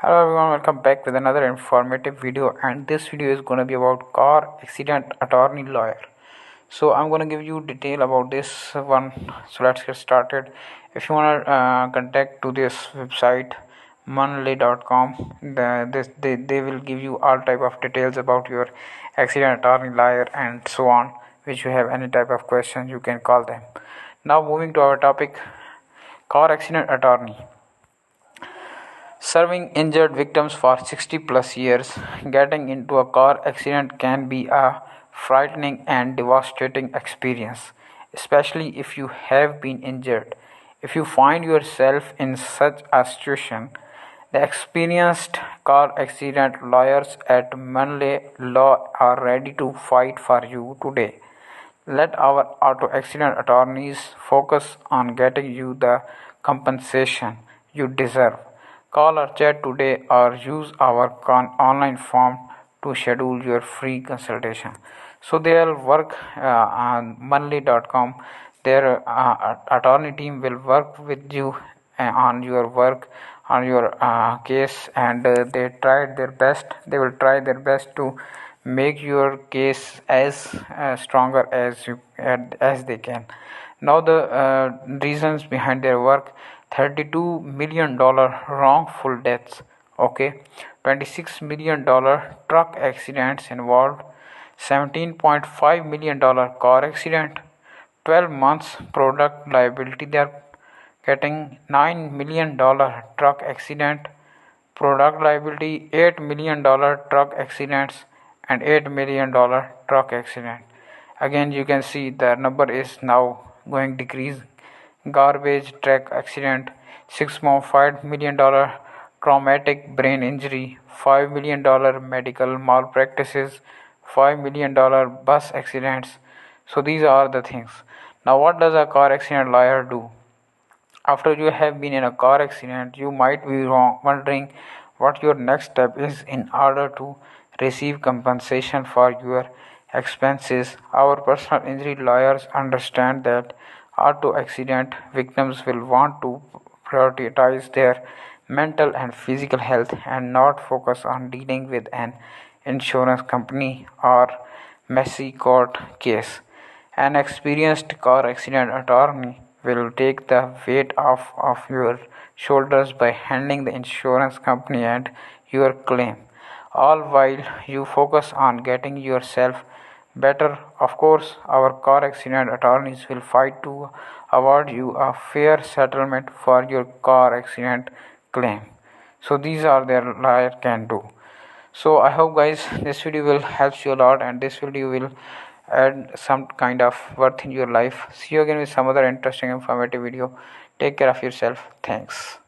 Hello everyone, welcome back with another informative video, and this video is going to be about car accident attorney lawyer. So I'm going to give you detail about this one. So let's get started. If you want to contact to this website munley.com, they will give you all type of details about your accident attorney lawyer and so on. Which you have any type of questions, you can call them. Now moving to our topic, car accident attorney. Serving injured victims for 60 plus years, getting into a car accident can be a frightening and devastating experience, especially if you have been injured. If you find yourself in such a situation, the experienced car accident lawyers at Munley Law are ready to fight for you today. Let our auto accident attorneys focus on getting you the compensation you deserve. Call or chat today or use our online form to schedule your free consultation. So they'll work on monthly.com. Their attorney team will work with you on your work, on your case, and they will try their best to make your case as stronger as they can. Now the reasons behind their work: $32 million wrongful deaths, okay, $26 million truck accidents involved, $17.5 million car accident, 12 months product liability. They are getting $9 million truck accident product liability, $8 million truck accidents, and $8 million truck accident. Again, you can see the number is now going decrease. Garbage truck accident, $6.5 million traumatic brain injury, $5 million medical malpractices, $5 million bus accidents. So these are the things. Now, what does a car accident lawyer do? After you have been in a car accident, you might be wondering what your next step is in order to receive compensation for your expenses. Our personal injury lawyers understand that auto accident victims will want to prioritize their mental and physical health and not focus on dealing with an insurance company or messy court case. An experienced car accident attorney will take the weight off of your shoulders by handling the insurance company and your claim, all while you focus on getting yourself better. Of course, our car accident attorneys will fight to award you a fair settlement for your car accident claim. So these are their lawyer can do. So I hope guys this video will help you a lot, and this video will add some kind of worth in your life. See you again with some other interesting informative video. Take care of yourself. Thanks.